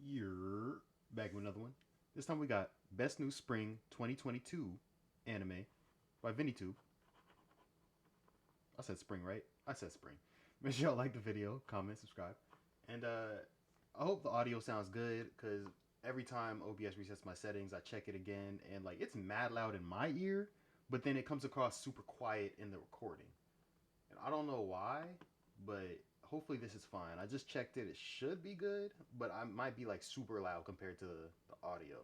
You're back with another one. This time we got Best New Spring 2022 anime by VinnyTube. I said spring, right? I said spring. Make sure y'all like the video, comment, subscribe. And I hope the audio sounds good because every time OBS resets my settings, I check it again and like it's mad loud in my ear, but then it comes across super quiet in the recording. And I don't know why, but hopefully this is fine. I just checked it. It should be good, but I might be like super loud compared to the audio.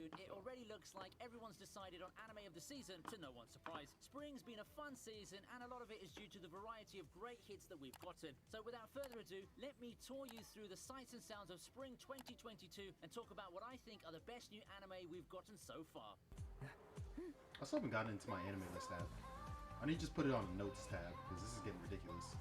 It already looks like everyone's decided on anime of the season, to no one's surprise. Spring's been a fun season, and a lot of it is due to the variety of great hits that we've gotten. So without further ado, let me tour you through the sights and sounds of Spring 2022 and talk about what I think are the best new anime we've gotten so far. I still haven't gotten into my anime list tab. I need to just put it on the notes tab because this is getting ridiculous.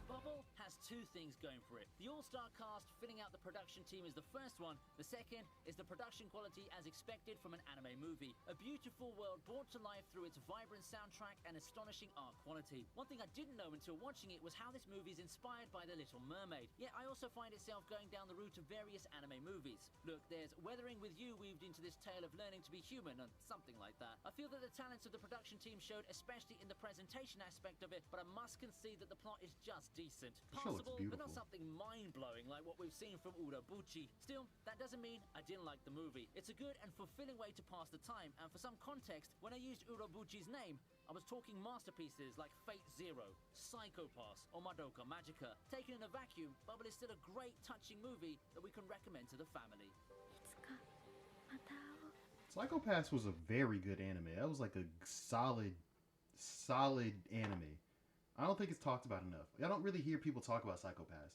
Bubble has two things going for it. The all-star cast filling out the production team is the first one. The second is the production quality as expected from an anime movie. A beautiful world brought to life through its vibrant soundtrack and astonishing art quality. One thing I didn't know until watching it was how this movie is inspired by The Little Mermaid. Yet I also find itself going down the route of various anime movies. Look, there's Weathering with You weaved into this tale of learning to be human and something like that. I feel that the talents of the production team showed, especially in the presentation aspect of it, but I must concede that the plot is just decent. Possible, but not something mind-blowing like what we've seen from Urabuchi. Still, that doesn't mean I didn't like the movie. It's a good and fulfilling way to pass the time, and for some context, when I used Urabuchi's name, I was talking masterpieces like Fate Zero, Psycho Pass, or Madoka Magica. Taken in a vacuum, Bubble is still a great, touching movie that we can recommend to the family. Psycho Pass was a very good anime. That was like a solid anime. I don't think it's talked about enough. I don't really hear people talk about Psycho Pass.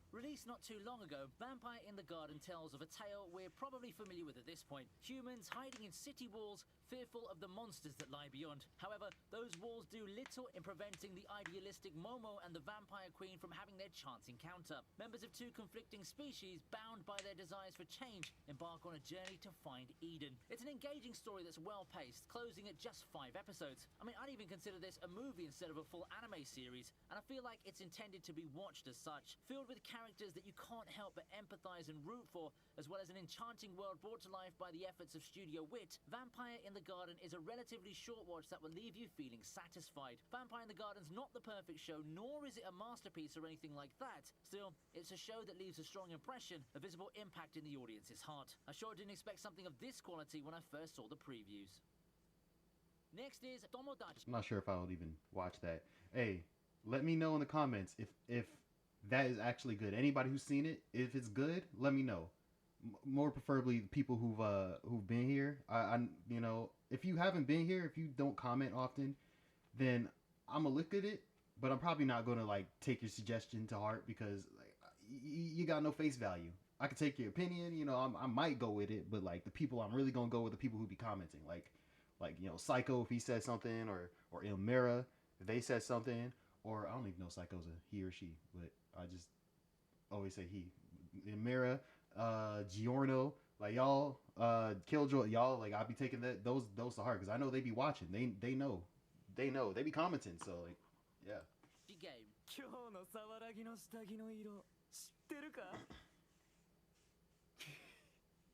Released not too long ago, Vampire in the Garden tells of a tale we're probably familiar with at this point. Humans hiding in city walls, fearful of the monsters that lie beyond. However, those walls do little in preventing the idealistic Momo and the Vampire Queen from having their chance encounter. Members of two conflicting species, bound by their desires for change, embark on a journey to find Eden. It's an engaging story that's well-paced, closing at just 5 episodes. I mean, I'd even consider this a movie instead of a full anime series, and I feel like it's intended to be watched as such, filled with characters that you can't help but empathize and root for, as well as an enchanting world brought to life by the efforts of Studio Wit. Vampire in the Garden is a relatively short watch that will leave you feeling satisfied. Vampire in the Garden's not the perfect show, nor is it a masterpiece or anything like that. Still, it's a show that leaves a strong impression, a visible impact in the audience's heart. I sure didn't expect something of this quality when I first saw the previews. Next is Tomodachi. I'm not sure if I would even watch that. Hey, let me know in the comments if that is actually good. Anybody who's seen it, if it's good, let me know. More preferably people who've been here. I you know, if you haven't been here, if you don't comment often, then I'm gonna look at it, but I'm probably not gonna like take your suggestion to heart because like you got no face value. I could take your opinion, you know, I might go with it, but like the people I'm really gonna go with the people who be commenting, like you know, Psycho if he said something, or Ilmera if they said something, or I don't even know if Psycho's a he or she, but I just always say he. Ilmera, Giorno, like y'all, Killjoy, y'all, like I'll be taking those to heart because I know they be watching. They know, they be commenting. So like, yeah.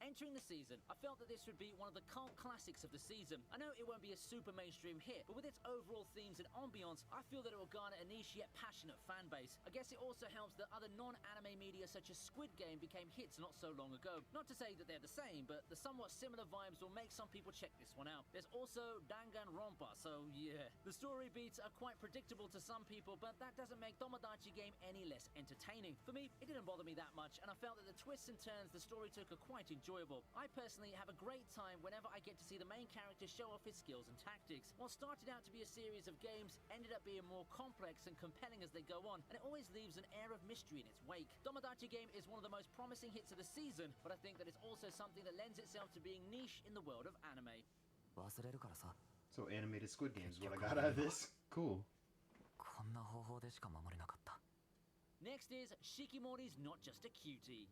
Entering the season, I felt that this would be one of the cult classics of the season. I know it won't be a super mainstream hit, but with its overall themes and ambiance, I feel that it will garner a niche yet passionate fan base. I guess it also helps that other non-anime media such as Squid Game became hits not so long ago. Not to say that they're the same, but the somewhat similar vibes will make some people check this one out. There's also Danganronpa, so yeah. The story beats are quite predictable to some people, but that doesn't make Tomodachi Game any less entertaining. For me, it didn't bother me that much, and I felt that the twists and turns the story took are quite enjoyable. I personally have a great time whenever I get to see the main character show off his skills and tactics. What started out to be a series of games ended up being more complex and compelling as they go on, and it always leaves an air of mystery in its wake. Tomodachi Game is one of the most promising hits of the season, but I think that it's also something that lends itself to being niche in the world of anime. So animated Squid Games is what I got out of this. Cool. Next is Shikimori's Not Just a Cutie.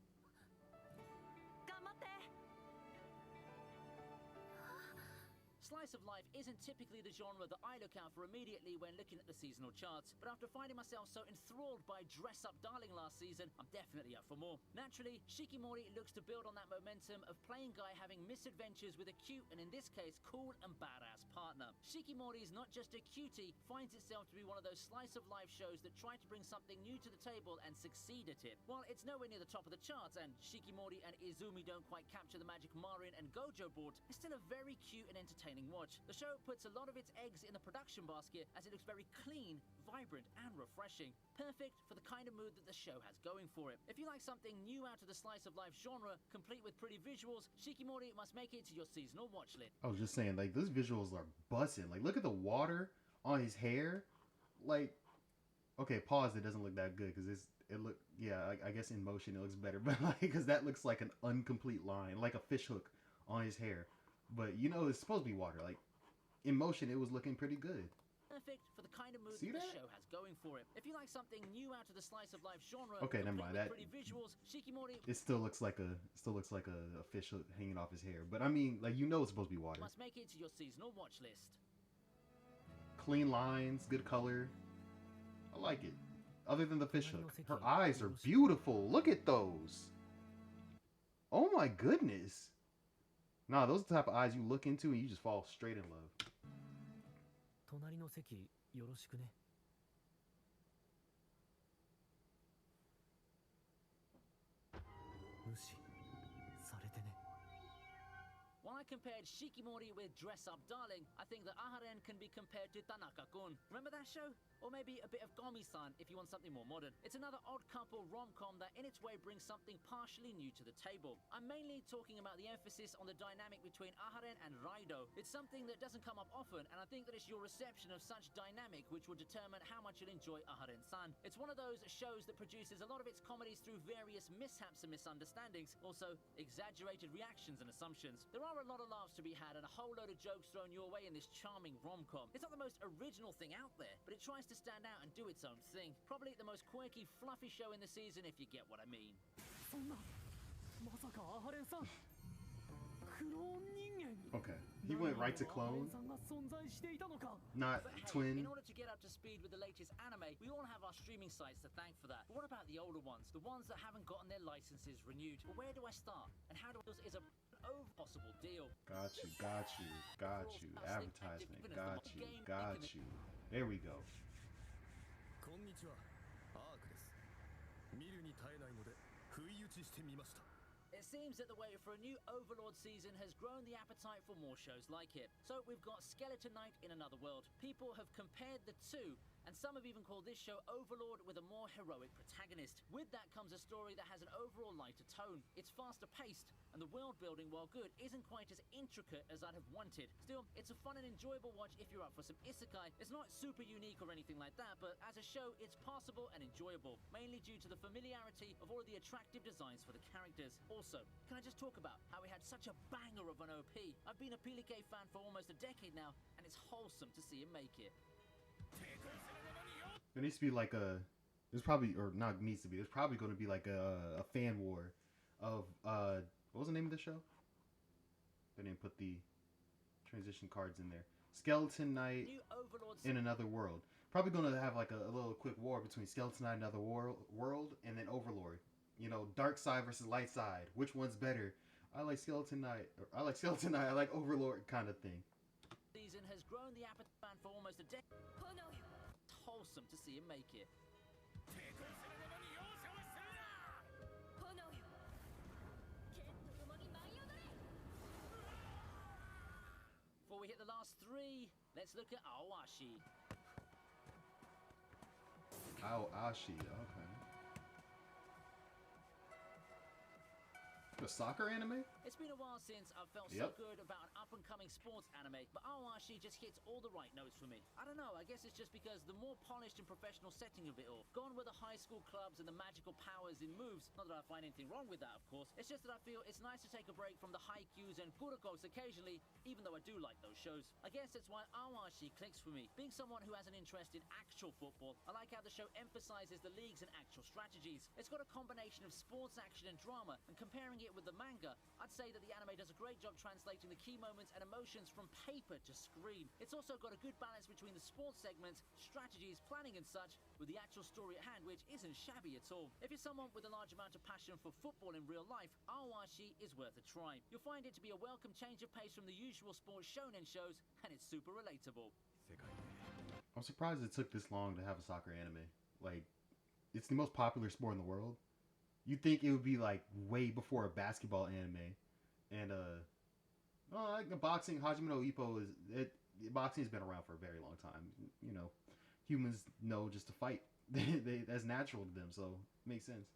Slice of life isn't typically the genre that I look out for immediately when looking at the seasonal charts, but after finding myself so enthralled by Dress Up Darling last season, I'm definitely up for more. Naturally, Shikimori looks to build on that momentum of plain guy having misadventures with a cute and in this case cool and badass partner. Shikimori's Not Just a Cutie finds itself to be one of those slice of life shows that try to bring something new to the table and succeed at it. While it's nowhere near the top of the charts and Shikimori and Izumi don't quite capture the magic Marin and Gojo brought, it's still a very cute and entertaining watch. The show puts a lot of its eggs in the production basket as it looks very clean, vibrant and refreshing. Perfect for the kind of mood that the show has going for it. If you like something new out of the slice of life genre, complete with pretty visuals, Shikimori must make it to your seasonal watch list. I was just saying, like, those visuals are bussing. Like, look at the water on his hair. Like, okay, pause. It doesn't look that good because it look, yeah, I guess in motion it looks better, but like, because that looks like an incomplete line, like a fish hook on his hair. But you know, it's supposed to be water. Like, in motion, it was looking pretty good. Perfect for the kind of mood See that that? the show has going for it. If you like something new out of the slice of life genre, Okay, never mind that. pretty visuals, Shikimori It still looks like a fish hook hanging off his hair. But I mean, like, you know, it's supposed to be water. must make it to your seasonal watch list. Clean lines, good color. I like it. Other than the fish hook, her eyes are beautiful. Look at those. Oh my goodness. Nah, those are the type of eyes you look into and you just fall straight in love. 隣の席よろしくね。無視されてね。 While I compared Shikimori with Dress Up Darling, I think that Aharen can be compared to Tanaka-kun. Remember that show? Or maybe a bit of Gomi-san if you want something more modern. It's another odd couple rom-com that in its way brings something partially new to the table. I'm mainly talking about the emphasis on the dynamic between Aharen and Raido. It's something that doesn't come up often, and I think that it's your reception of such dynamic which will determine how much you'll enjoy Aharen-san. It's one of those shows that produces a lot of its comedies through various mishaps and misunderstandings, also exaggerated reactions and assumptions. There are a lot of laughs to be had and a whole load of jokes thrown your way in this charming rom-com. It's not the most original thing out there, but it tries to stand out and do its own thing. Probably the most quirky, fluffy show in the season if you get what I mean. そんなまさかアハレンさんクローン人間 Okay, he went right to アハレ clone, ンさんが存在していたのか not But hey, twin. in order to get up to speed with the latest anime, we all have our streaming sites to thank for that. But what about the older ones? The ones that haven't gotten their licenses renewed? But where do I start? And how do I... is a possible deal? Got you. Advertisement. Got you. There we go. こんにちはアークです見るに耐えないので不意打ちしてみました It seems that the wait for a new Overlord season has grown the appetite for more shows like it. So we've got Skeleton Knight in Another World. People have compared the two, and some have even called this show Overlord with a more heroic protagonist. With that comes a story that has an overall lighter tone. It's faster paced, and the world building, while good, isn't quite as intricate as I'd have wanted. Still, it's a fun and enjoyable watch if you're up for some isekai. It's not super unique or anything like that, but as a show, it's passable and enjoyable, mainly due to the familiarity of all of the attractive designs for the characters. Also, can I just talk about how we had such a banger of an OP? I've been a Pilike fan for almost a decade now, and it's wholesome to see him make it. There needs to be like a. There's probably, or not needs to be. There's probably going to be like a fan war of what was the name of the show? They didn't put the transition cards in there. Skeleton Knight New Overlord in Another World. Probably going to have like a little quick war between Skeleton Knight and Another World and then Overlord. You know, dark side versus light side. Which one's better? I like Skeleton Knight. I like Skeleton Knight. I like Overlord kind of thing. season has grown the appetite for almost a decade. It's wholesome to see him make it. Before we hit the last three, let's look at Awashi. Awashi, okay. The soccer anime? It's been a while since I've felt so Yep. good about an up-and-coming sports anime, but Awashi just hits all the right notes for me. I don't know, I guess it's just because the more polished and professional setting of it all, gone with the high school clubs and the magical powers in moves, not that I find anything wrong with that, of course, it's just that I feel it's nice to take a break from the haikus and kurokos occasionally, even though I do like those shows. I guess that's why Awashi clicks for me. Being someone who has an interest in actual football, I like how the show emphasizes the leagues and actual strategies. It's got a combination of sports action and drama, and comparing it it with the manga, I'd say that the anime does a great job translating the key moments and emotions from paper to screen. It's also got a good balance between the sports segments, strategies, planning and such, with the actual story at hand, which isn't shabby at all. If you're someone with a large amount of passion for football in real life, Awashi is worth a try. You'll find it to be a welcome change of pace from the usual sports shonen shows, and it's super relatable. I'm surprised it took this long to have a soccer anime. Like, it's the most popular sport in the world. You'd think it would be like way before a basketball anime, and like the boxing. Hajime no Ippo is it. Boxing has been around for a very long time. You know, humans know just to fight. That's natural to them, so it makes sense.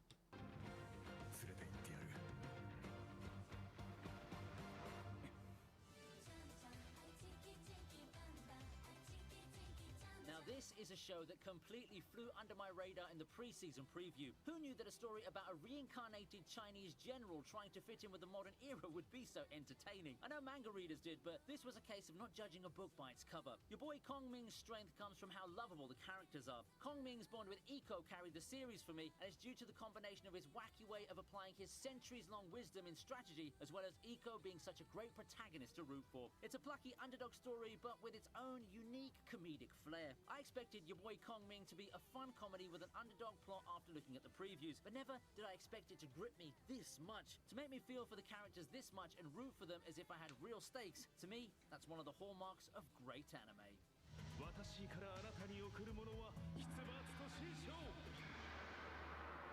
This is a show that completely flew under my radar in the pre-season preview. Who knew that a story about a reincarnated Chinese general trying to fit in with the modern era would be so entertaining? I know manga readers did, but this was a case of not judging a book by its cover. Your boy Kong Ming's strength comes from how lovable the characters are. Kong Ming's bond with Iko carried the series for me, and it's due to the combination of his wacky way of applying his centuries-long wisdom in strategy, as well as Iko being such a great protagonist to root for. It's a plucky underdog story, but with its own unique comedic flair. I expected your boy Kong Ming to be a fun comedy with an underdog plot after looking at the previews, but never did I expect it to grip me this much, to make me feel for the characters this much and root for them as if I had real stakes. To me, that's one of the hallmarks of great anime.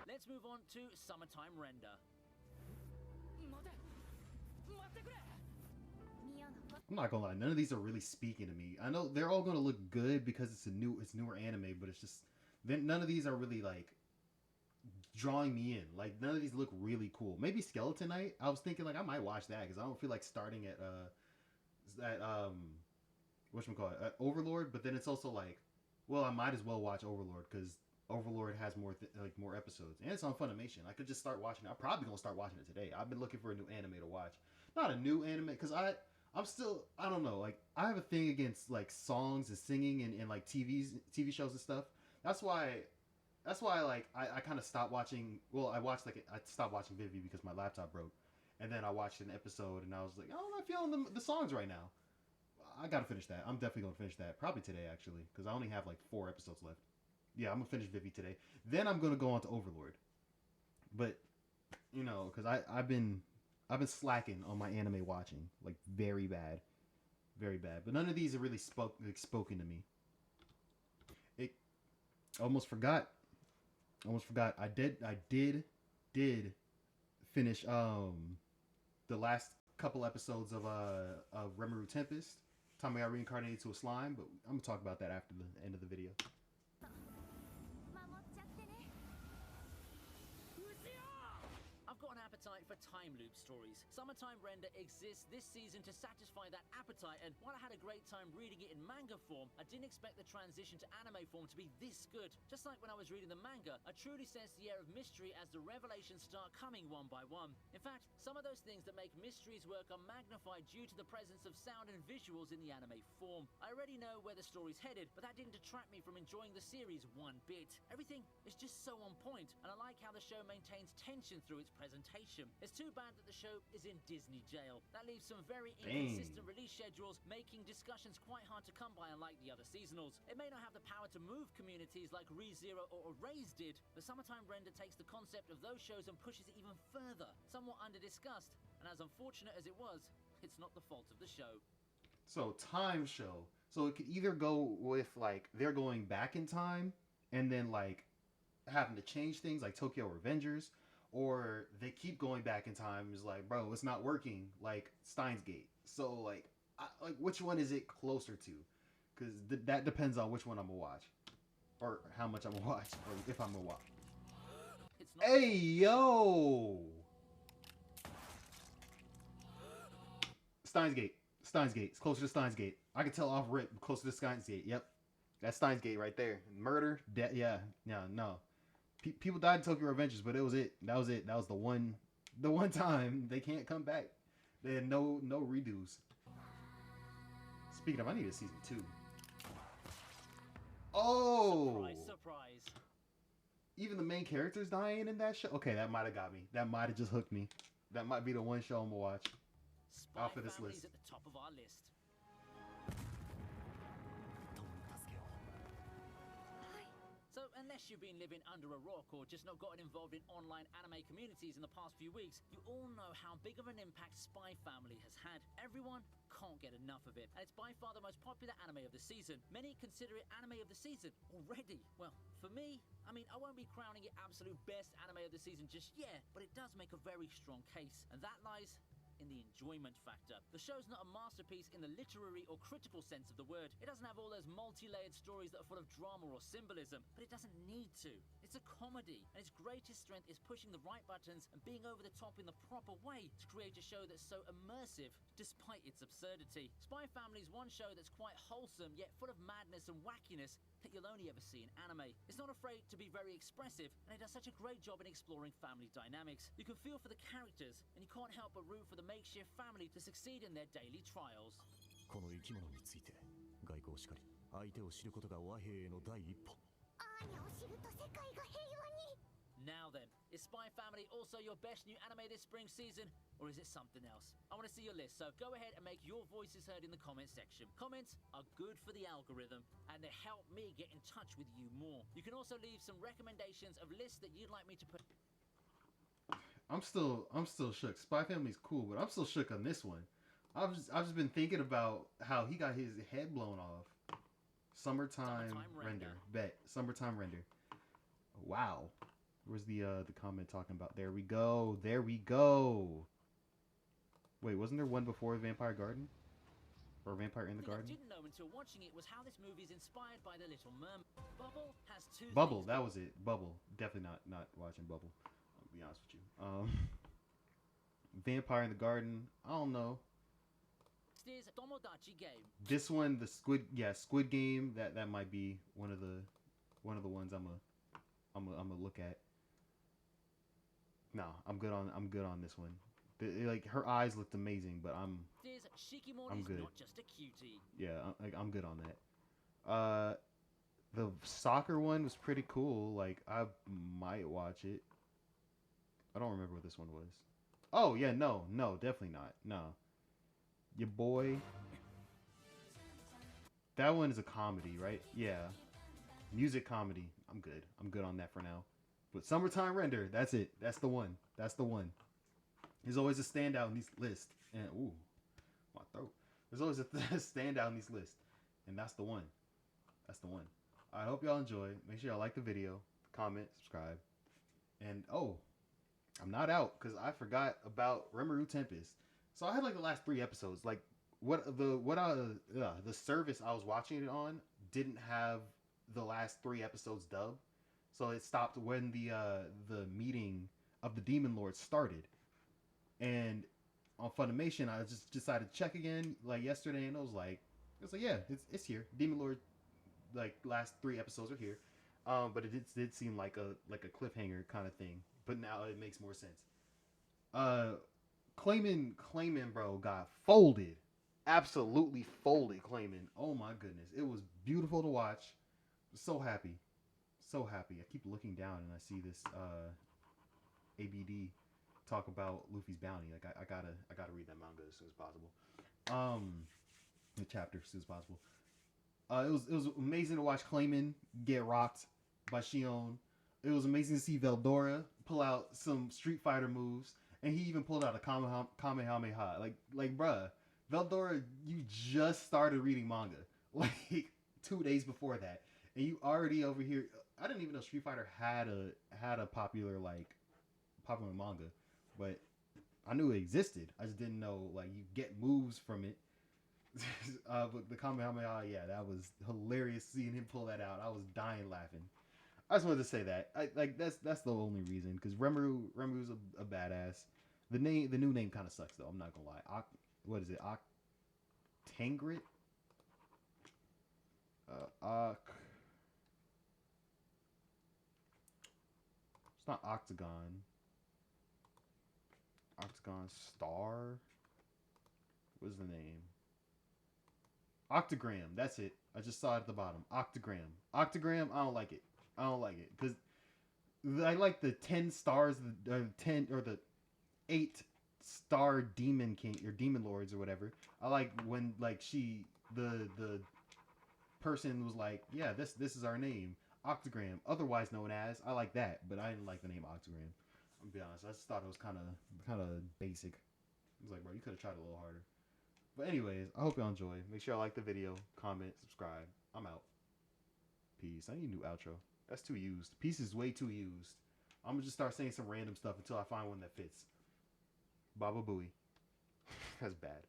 Let's move on to Summertime Render. I'm not gonna lie, none of these are really speaking to me. I know they're all gonna look good because it's newer anime, but it's just none of these are really like drawing me in. Like none of these look really cool. Maybe Skeleton Knight. I was thinking like I might watch that because I don't feel like starting at whatchamacallit, Overlord. But then it's also like, well, I might as well watch Overlord because Overlord has more episodes and it's on Funimation. I could just start watching it. I'm probably gonna start watching it today. I've been looking for a new anime to watch. Not a new anime because I'm still, I don't know, like I have a thing against like songs and singing and like TV shows and stuff. That's why like I kind of stopped watching. Well, I stopped watching Vivi because my laptop broke, and then I watched an episode and I was like, oh, I'm not feeling the songs right now. I gotta finish that. I'm definitely gonna finish that probably today actually because I only have like 4 episodes left. Yeah, I'm gonna finish Vivi today. Then I'm gonna go on to Overlord. But you know, because I've been slacking on my anime watching, like very bad. But none of these have really spoken to me. It almost forgot. I did finish the last couple episodes of Rimuru Tempest. Time I got reincarnated to a slime, but I'm gonna talk about that after the end of the video. I've got an appetite for time loop stories. Summertime Render exists this season to satisfy that appetite, and while I had a great time reading it in manga form, I didn't expect the transition to anime form to be this good. Just like when I was reading the manga, I truly sense the air of mystery as the revelations start coming one by one. In fact, some of those things that make mysteries work are magnified due to the presence of sound and visuals in the anime form. I already know where the story's headed, but that didn't detract me from enjoying the series one bit. Everything is just so on point, and I like how the show maintains tension through its presentation. It's too bad that the show is in Disney jail. That leaves some very inconsistent release schedules, making discussions quite hard to come by, unlike the other seasonals. It may not have the power to move communities like ReZero or Erase did, but Summertime Render takes the concept of those shows and pushes it even further, somewhat under-discussed, and as unfortunate as it was, it's not the fault of the show. So, time show. So it could either go with like they're going back in time and then like having to change things like Tokyo Revengers, or they keep going back in time. It's like, bro, it's not working, like Steins Gate. So like which one is it closer to? Because that depends on which one I'm gonna watch, or how much I'm gonna watch, or if I'm gonna watch. Hey yo, Steins Gate. It's closer to Steins Gate. I can tell off rip, closer to Steins Gate. Yep, that's Steins Gate right there. Murder, yeah, no. People died in Tokyo Revengers, but it was it. That was it. That was the one time they can't come back. They had no redos. Speaking of, I need a season 2. Oh! Surprise. Even the main characters dying in that show? Okay, that might have got me. That might have just hooked me. That might be the one show I'm gonna watch. Spy Off of this Family's list. at the top of our list. 友に助けを So, unless you've been living under a rock or just not gotten involved in online anime communities in the past few weeks, you all know how big of an impact Spy Family has had. Everyone can't get enough of it, and it's by far the most popular anime of the season. Many consider it anime of the season already. Well, for me, I won't be crowning it absolute best anime of the season just yet, but it does make a very strong case, and that lies in the enjoyment factor. The show's not a masterpiece in the literary or critical sense of the word. It doesn't have all those multi-layered stories that are full of drama or symbolism, but it doesn't need to. It's a comedy, and its greatest strength is pushing the right buttons and being over the top in the proper way to create a show that's so immersive, despite its absurdity. Spy Family is one show that's quite wholesome, yet full of madness and wackiness that you'll only ever see in anime. It's not afraid to be very expressive, and it does such a great job in exploring family dynamics. You can feel for the characters, and you can't help but root for the makeshift family to succeed in their daily trials. この生き物について外交しかり相手を知ることが和平への第一歩 アーニャを知ると世界が平和に Now then, is Spy Family also your best new anime this spring season, or is it something else? I want to see your list, so go ahead and make your voices heard in the comment section. Comments are good for the algorithm, and they help me get in touch with you more. You can also leave some recommendations of lists that you'd like me to put. I'm still shook. Spy Family's cool, but I'm still shook on this one. I've just been thinking about how he got his head blown off. Summertime render. Bet. Summertime render. Wow. Where's the comment talking about? There we go. There we go. Wait, wasn't there one before Vampire Garden? Or Vampire in the The thing I Garden? didn't know until watching it was how this movie is inspired by The Little Mermaid. Bubble has two Bubble, things that was it. Bubble. Definitely not watching Bubble. I'll be honest with you. Vampire in the Garden. I don't know. There's a Tomodachi game. This one, the Squid Game. That might be one of the ones I'm gonna look at. No, I'm good on this one. Like her eyes looked amazing, but There's Shikimori's good. not just a cutie. I'm good on that. The soccer one was pretty cool. Like I might watch it. I don't remember what this one was. Oh yeah, no, definitely not. No, your boy. That one is a comedy, right? Yeah, music comedy. I'm good on that for now. But Summertime Render, that's it. That's the one. There's always a standout in these lists. And ooh, my throat. There's always a standout in these lists. And that's the one. I hope y'all enjoy. Make sure y'all like the video, comment, subscribe. And oh, I'm not out because I forgot about Rimuru Tempest. So I had like the last 3 episodes. Like the service I was watching it on didn't have the last 3 episodes dubbed. So it stopped when the meeting of the Demon Lord started. And on Funimation, I just decided to check again like yesterday, and it was like yeah, it's here. Demon Lord, like last 3 episodes are here. But it did seem like a cliffhanger kind of thing. But now it makes more sense. Clayman, bro, got folded. Absolutely folded, Clayman. Oh my goodness. It was beautiful to watch. So happy. I keep looking down and I see this ABD talk about Luffy's bounty. Like I gotta read that manga as soon as possible. The chapter as soon as possible. It was amazing to watch Clayman get rocked by Shion. It was amazing to see Veldora pull out some Street Fighter moves, and he even pulled out a Kamehameha. Like bruh, Veldora, you just started reading manga like 2 days before that, and you already over here. I didn't even know Street Fighter had a popular manga, but I knew it existed. I just didn't know like you get moves from it. But the Kamehameha, yeah, that was hilarious seeing him pull that out. I was dying laughing. I just wanted to say that. That's the only reason, because Remuru's a badass. The new name kind of sucks though. I'm not gonna lie. What is it? Octangrit? It's not Octagon. Octagon Star? What is the name? Octagram. That's it. I just saw it at the bottom. Octagram. Octagram, I don't like it. Because I like the 10 stars, the 10 or the 8 Star Demon King or Demon Lords or whatever. I like when like the person was like, yeah, this is our name, Octagram, otherwise known as. I like that, but I didn't like the name Octagram. I'm gonna be honest. I just thought it was kind of basic. I was like, bro, you could have tried a little harder. But anyways, I hope y'all enjoy. Make sure y'all like the video, comment, subscribe. I'm out. Peace. I need a new outro. That's too used. Peace is way too used. I'm gonna just start saying some random stuff until I find one that fits. Baba Booey. That's bad.